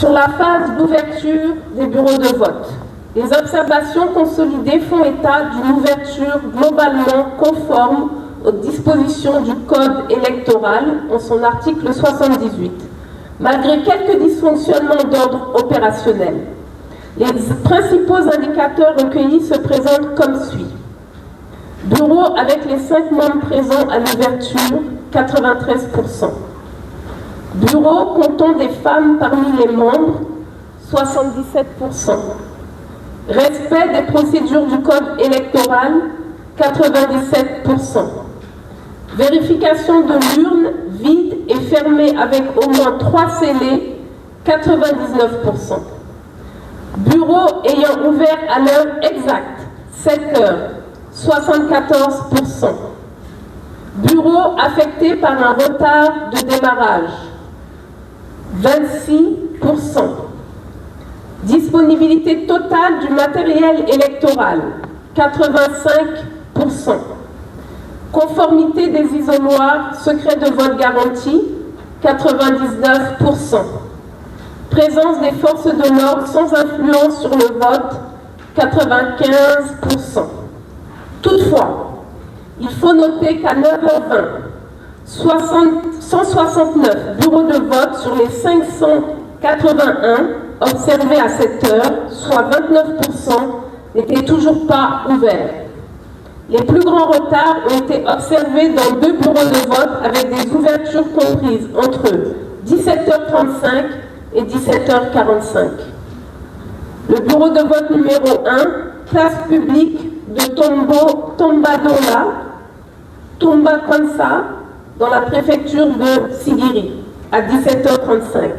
Sur la phase d'ouverture des bureaux de vote, les observations consolidées font état d'une ouverture globalement conforme aux dispositions du Code électoral en son article 78, malgré quelques dysfonctionnements d'ordre opérationnel. Les principaux indicateurs recueillis se présentent comme suit. Bureau avec les 5 membres présents à l'ouverture, 93%. Bureau comptant des femmes parmi les membres, 77%. Respect des procédures du Code électoral, 97%. Vérification de l'urne vide et fermée avec au moins 3 scellés, 99%. Bureau ayant ouvert à l'heure exacte, 7 heures, 74%. Bureau affecté par un retard de démarrage, 26%. Disponibilité totale du matériel électoral, 85%. Conformité des isoloirs, secret de vote garanti, 99%. Présence des forces de l'ordre sans influence sur le vote, 95%. Toutefois, il faut noter qu'à 9h20, 169 bureaux de vote sur les 581 observés à cette heure, soit 29%, n'étaient toujours pas ouverts. Les plus grands retards ont été observés dans 2 bureaux de vote avec des ouvertures comprises entre 17h35 et 17h45. Le bureau de vote numéro 1, place publique de Tomba Kansa, dans la préfecture de Sigiri, à 17h35.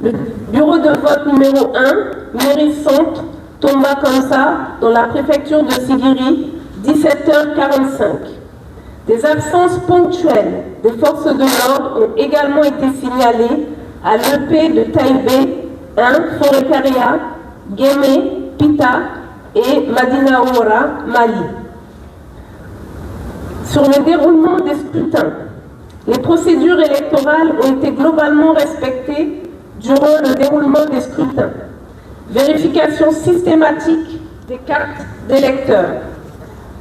Le bureau de vote numéro 1, mairie centre, Tomba Kansa, dans la préfecture de Sigiri, 17h45. Des absences ponctuelles des forces de l'ordre ont également été signalées à l'EP de Taïbé, 1, Forekaria, Guémé, Pita et Madinaoura, Mali. Sur le déroulement des scrutins, les procédures électorales ont été globalement respectées durant le déroulement des scrutins. Vérification systématique des cartes d'électeurs.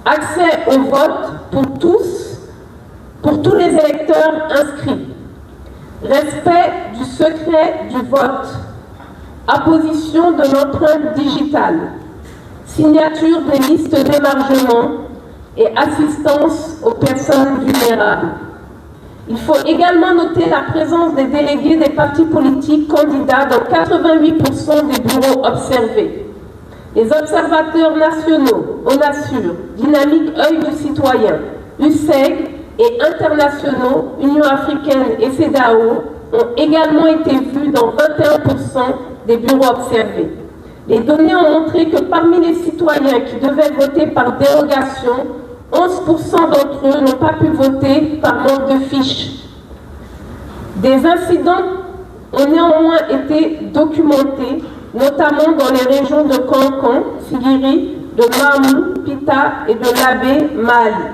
Accès au vote pour tous les électeurs inscrits. Respect du secret du vote. Apposition de l'empreinte digitale. Signature des listes d'émargement et assistance aux personnes vulnérables. Il faut également noter la présence des délégués des partis politiques candidats dans 88% des bureaux observés. Les observateurs nationaux, ONASUR, Dynamique Œil du Citoyen, USEG et internationaux, Union africaine et CEDEAO, ont également été vus dans 21% des bureaux observés. Les données ont montré que parmi les citoyens qui devaient voter par dérogation, 11% d'entre eux n'ont pas pu voter par manque de fiches. Des incidents ont néanmoins été documentés, notamment dans les régions de Kankan, Sigiri, de Mamou, Pita et de Labé, Mali.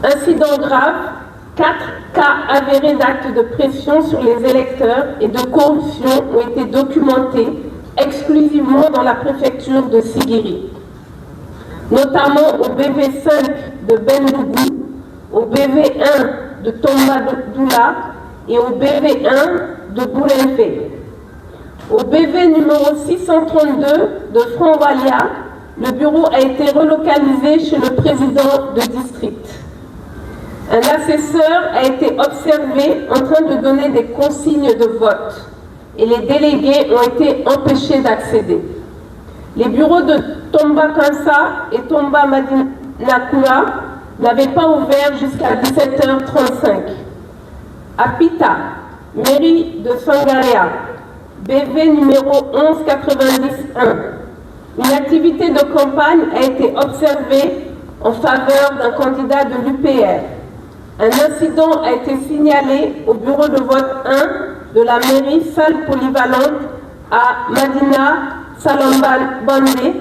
Incidents graves, 4 cas avérés d'actes de pression sur les électeurs et de corruption ont été documentés exclusivement dans la préfecture de Sigiri, notamment au BV5 de Bendougou, au BV1 de Tombadoula et au BV1 de Bourenfe. Au BV numéro 632 de Franvalia, le bureau a été relocalisé chez le président de district. Un assesseur a été observé en train de donner des consignes de vote et les délégués ont été empêchés d'accéder. Les bureaux de Tomba Kansa et Tomba Madinakura n'avaient pas ouvert jusqu'à 17h35. À Pita, mairie de Sangaréa, BV numéro 1191, une activité de campagne a été observée en faveur d'un candidat de l'UPR. Un incident a été signalé au bureau de vote 1 de la mairie salle polyvalente à Madina Salambal Bondé,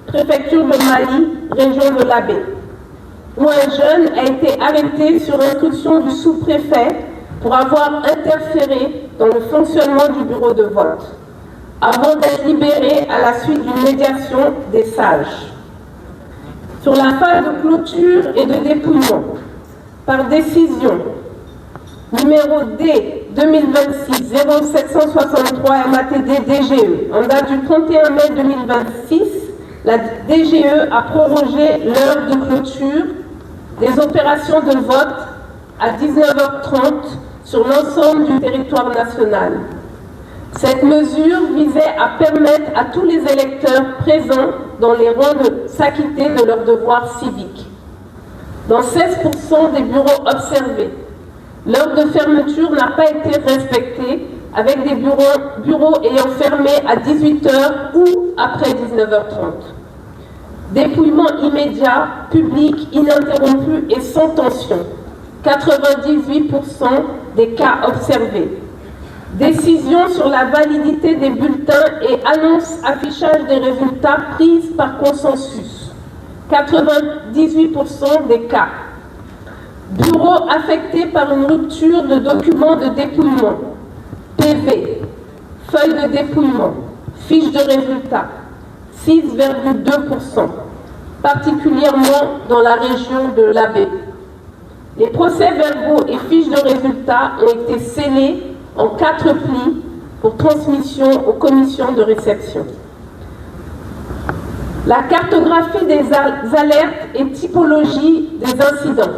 préfecture de Mali, région de Labé, où un jeune a été arrêté sur instruction du sous-préfet pour avoir interféré dans le fonctionnement du bureau de vote, avant d'être libéré à la suite d'une médiation des sages. Sur la phase de clôture et de dépouillement, par décision numéro D 2026-0763 MATD DGE, en date du 31 mai 2026, la DGE a prorogé l'heure de clôture des opérations de vote à 19h30 sur l'ensemble du territoire national. Cette mesure visait à permettre à tous les électeurs présents dans les rangs de s'acquitter de leurs devoirs civiques. Dans 16% des bureaux observés, l'heure de fermeture n'a pas été respectée, avec des bureaux ayant fermé à 18h ou après 19h30. Dépouillement immédiat, public, ininterrompu et sans tension. 98% des cas observés. Décision sur la validité des bulletins et annonce affichage des résultats prise par consensus. 98% des cas. Bureau affecté par une rupture de document de dépouillement. PV. Feuille de dépouillement. Fiche de résultats. 6,2%. Particulièrement dans la région de l'Abbé. Les procès-verbaux et fiches de résultats ont été scellés en 4 plis pour transmission aux commissions de réception. La cartographie des alertes et typologie des incidents.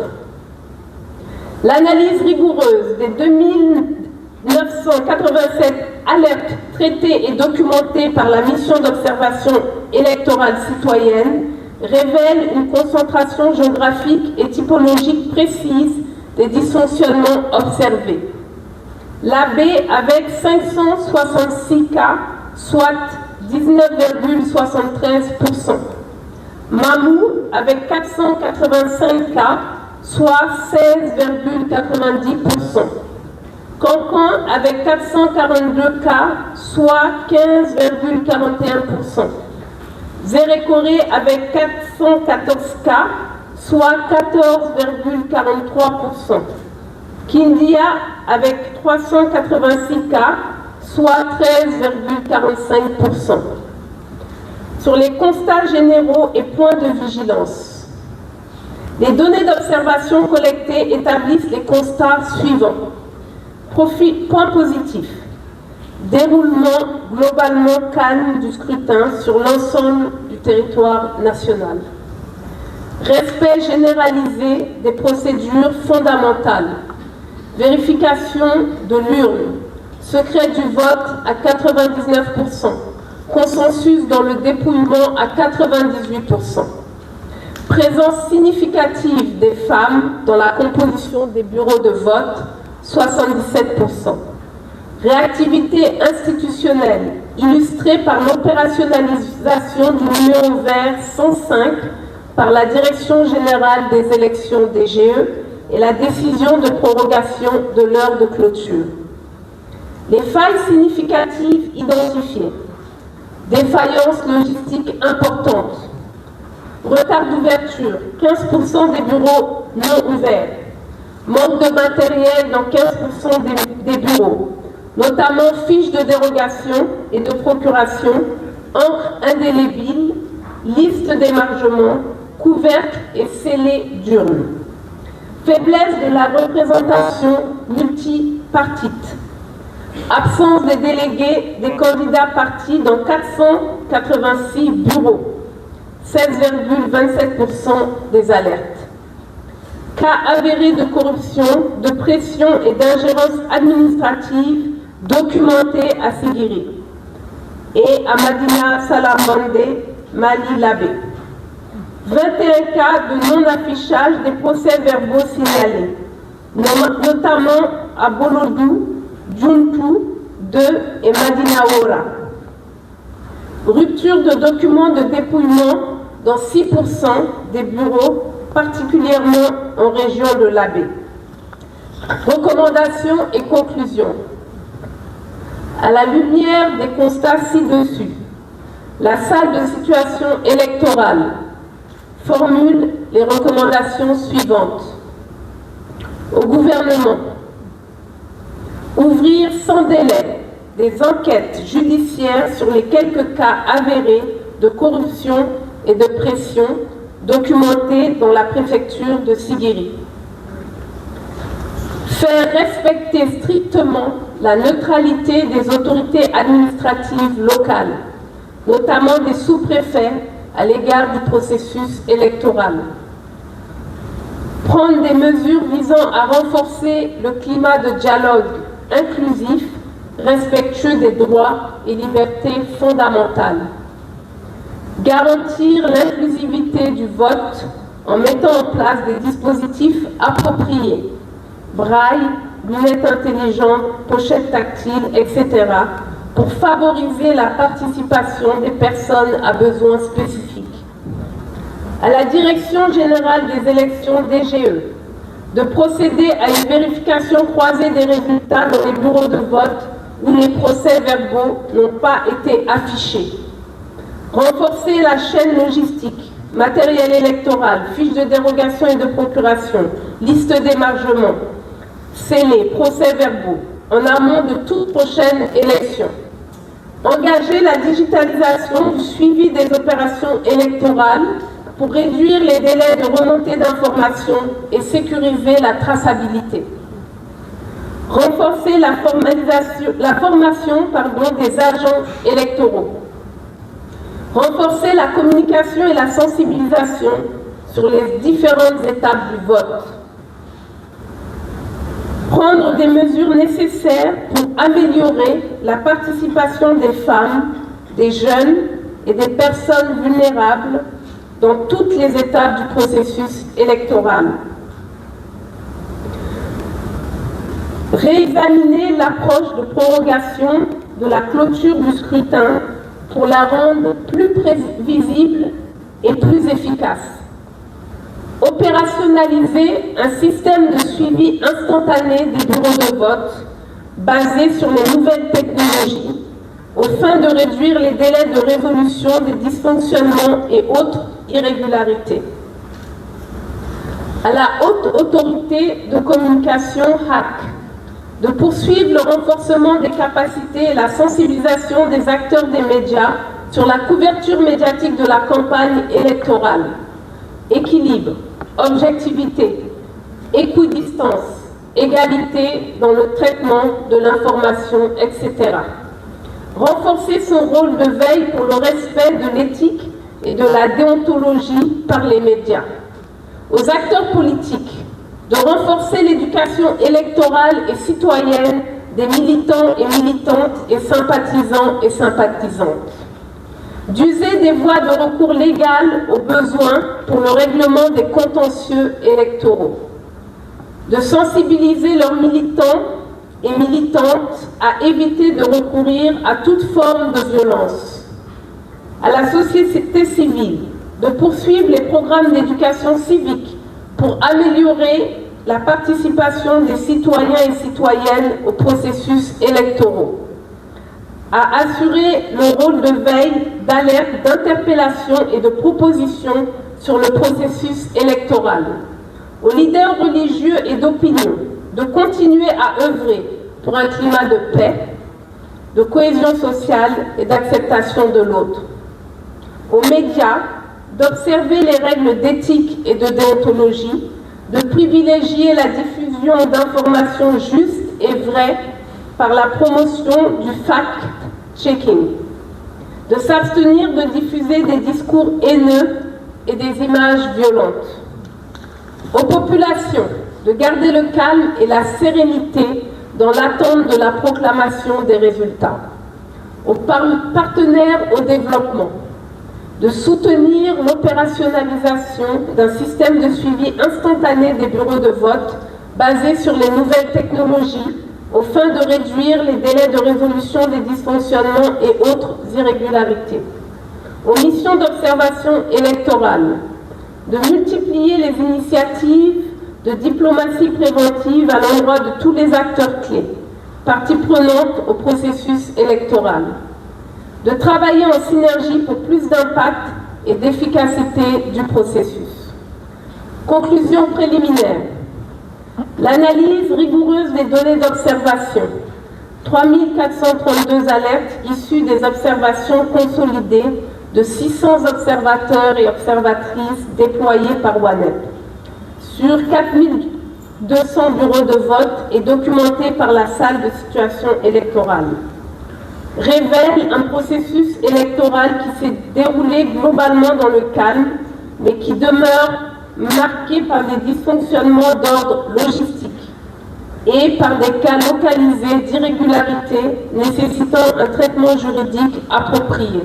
L'analyse rigoureuse des 2987 alertes traitées et documentées par la mission d'observation électorale citoyenne révèle une concentration géographique et typologique précise des dysfonctionnements observés. L'Abbé avec 566 cas, soit 19,73%. Mamou avec 485 cas, soit 16,90%. Cancan avec 442 cas, soit 15,41%. Zérékoré avec 414 cas, soit 14,43%. Kindia avec 386 cas, soit 13,45%. Sur les constats généraux et points de vigilance, les données d'observation collectées établissent les constats suivants. Point positif. Déroulement globalement calme du scrutin sur l'ensemble du territoire national. Respect généralisé des procédures fondamentales. Vérification de l'urne. Secret du vote à 99%. Consensus dans le dépouillement à 98%. Présence significative des femmes dans la composition des bureaux de vote, 77%. Réactivité institutionnelle, illustrée par l'opérationnalisation du numéro vert 105 par la Direction générale des élections DGE et la décision de prorogation de l'heure de clôture. Les failles significatives identifiées. Défaillances logistiques importantes. Retard d'ouverture, 15% des bureaux non ouverts. Manque de matériel dans 15% des bureaux, notamment fiches de dérogation et de procuration, encre indélébile, liste d'émargement, couvercle et scellé d'urnes. Faiblesse de la représentation multipartite. Absence des délégués des candidats partis dans 486 bureaux, 16,27% des alertes. Cas avérés de corruption, de pression et d'ingérence administrative documentés à Sigiri et à Madina Salamandé, Mali Labé. 21 cas de non-affichage des procès-verbaux signalés, notamment à Bolodou, Djuntu 2 et Madina Ora. Rupture de documents de dépouillement dans 6% des bureaux, particulièrement en région de l'Abbé. Recommandations et conclusions. À la lumière des constats ci-dessus, la salle de situation électorale formule les recommandations suivantes. Au gouvernement, Ouvrir sans délai des enquêtes judiciaires sur les quelques cas avérés de corruption et de pression documentés dans la préfecture de Siguiri. Faire respecter strictement la neutralité des autorités administratives locales, notamment des sous-préfets à l'égard du processus électoral. Prendre des mesures visant à renforcer le climat de dialogue inclusif, respectueux des droits et libertés fondamentales. Garantir l'inclusivité du vote en mettant en place des dispositifs appropriés, braille, lunettes intelligentes, pochettes tactiles, etc., pour favoriser la participation des personnes à besoins spécifiques. À la Direction générale des élections DGE, de procéder à une vérification croisée des résultats dans les bureaux de vote où les procès-verbaux n'ont pas été affichés. Renforcer la chaîne logistique, matériel électoral, fiches de dérogation et de procuration, liste d'émargement, scellés, procès-verbaux, en amont de toute prochaine élection. Engager la digitalisation du suivi des opérations électorales pour réduire les délais de remontée d'informations et sécuriser la traçabilité. Renforcer la formation des agents électoraux. Renforcer la communication et la sensibilisation sur les différentes étapes du vote. Prendre des mesures nécessaires pour améliorer la participation des femmes, des jeunes et des personnes vulnérables dans toutes les étapes du processus électoral. Réexaminer l'approche de prorogation de la clôture du scrutin pour la rendre plus prévisible et plus efficace. Opérationnaliser un système de suivi instantané des bureaux de vote basé sur les nouvelles technologies aux fins de réduire les délais de résolution des dysfonctionnements et autres irrégularités. À la Haute Autorité de Communication HAC de poursuivre le renforcement des capacités et la sensibilisation des acteurs des médias sur la couverture médiatique de la campagne électorale. Équilibre, objectivité, équidistance, égalité dans le traitement de l'information, etc. Renforcer son rôle de veille pour le respect de l'éthique et de la déontologie par les médias. Aux acteurs politiques de renforcer l'éducation électorale et citoyenne des militants et militantes et sympathisants et sympathisantes. D'user des voies de recours légales aux besoins pour le règlement des contentieux électoraux. De sensibiliser leurs militants et militantes à éviter de recourir à toute forme de violence. À la société civile de poursuivre les programmes d'éducation civique pour améliorer la participation des citoyens et citoyennes aux processus électoraux, à assurer le rôle de veille, d'alerte, d'interpellation et de proposition sur le processus électoral, aux leaders religieux et d'opinion de continuer à œuvrer pour un climat de paix, de cohésion sociale et d'acceptation de l'autre, aux médias d'observer les règles d'éthique et de déontologie, de privilégier la diffusion d'informations justes et vraies par la promotion du fact-checking, de s'abstenir de diffuser des discours haineux et des images violentes. Aux populations de garder le calme et la sérénité dans l'attente de la proclamation des résultats. Aux partenaires au développement de soutenir l'opérationnalisation d'un système de suivi instantané des bureaux de vote basé sur les nouvelles technologies aux fins de réduire les délais de résolution des dysfonctionnements et autres irrégularités. Aux missions d'observation électorale de multiplier les initiatives de diplomatie préventive à l'endroit de tous les acteurs clés, parties prenantes au processus électoral. De travailler en synergie pour plus d'impact et d'efficacité du processus. Conclusion préliminaire. L'analyse rigoureuse des données d'observation 3432 alertes issues des observations consolidées de 600 observateurs et observatrices déployés par WANEP, sur 4200 bureaux de vote et documentés par la salle de situation électorale, révèle un processus électoral qui s'est déroulé globalement dans le calme, mais qui demeure marqué par des dysfonctionnements d'ordre logistique et par des cas localisés d'irrégularités nécessitant un traitement juridique approprié.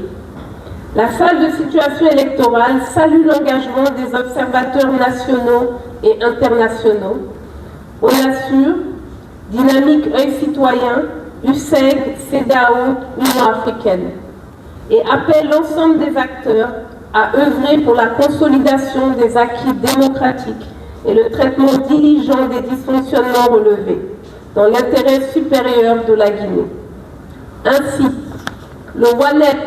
La salle de situation électorale salue l'engagement des observateurs nationaux et internationaux. On assure Dynamique Œil Citoyen, USEG, CEDAO, Union africaine, et appelle l'ensemble des acteurs à œuvrer pour la consolidation des acquis démocratiques et le traitement diligent des dysfonctionnements relevés, dans l'intérêt supérieur de la Guinée. Ainsi, le WANEP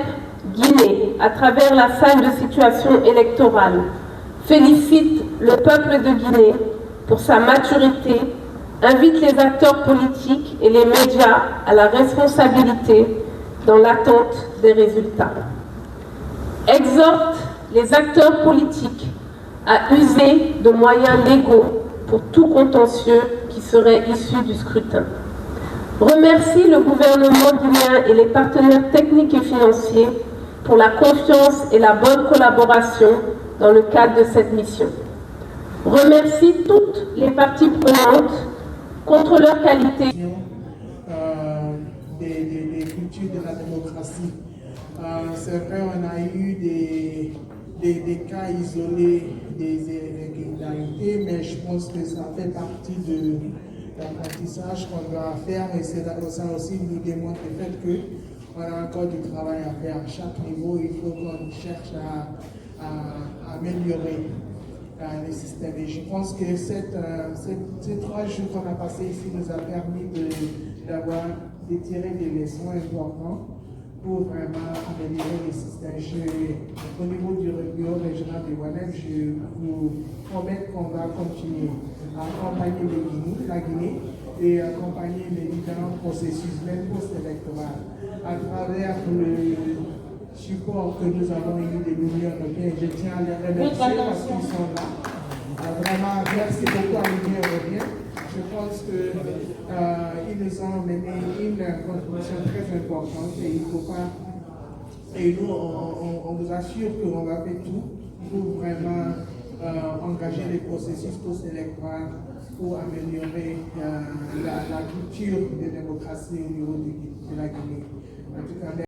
Guinée, à travers la salle de situation électorale, félicite le peuple de Guinée pour sa maturité, invite les acteurs politiques et les médias à la responsabilité dans l'attente des résultats, exhorte les acteurs politiques à user de moyens légaux pour tout contentieux qui serait issu du scrutin. Remercie le gouvernement guinéen et les partenaires techniques et financiers pour la confiance et la bonne collaboration dans le cadre de cette mission. Remercie toutes les parties prenantes contre leur qualité. Des cultures de la démocratie. C'est vrai, on a eu des cas isolés, des irrégularités, mais je pense que ça fait partie de l'apprentissage qu'on doit faire, et c'est ça aussi nous démontre le fait qu'on a encore du travail à faire. À chaque niveau, il faut qu'on cherche à améliorer les systèmes. Et je pense que ces 3 jours qu'on a passés ici nous a permis de tirer des leçons importantes pour vraiment améliorer les systèmes. Au niveau du bureau régional de WANEP, je vous promets qu'on va continuer à accompagner la Guinée et accompagner les différents processus, même post-électoral, à travers le support que nous avons eu de l'Union européenne. Je tiens à les remercier parce qu'ils sont là. Vraiment, merci beaucoup à l'Union européenne. Je pense qu'ils nous ont mené une contribution très importante et il ne faut pas. Et nous, on vous assure qu'on va faire tout pour vraiment engager les processus post-électoraux pour améliorer la culture de démocratie au niveau de la Guinée.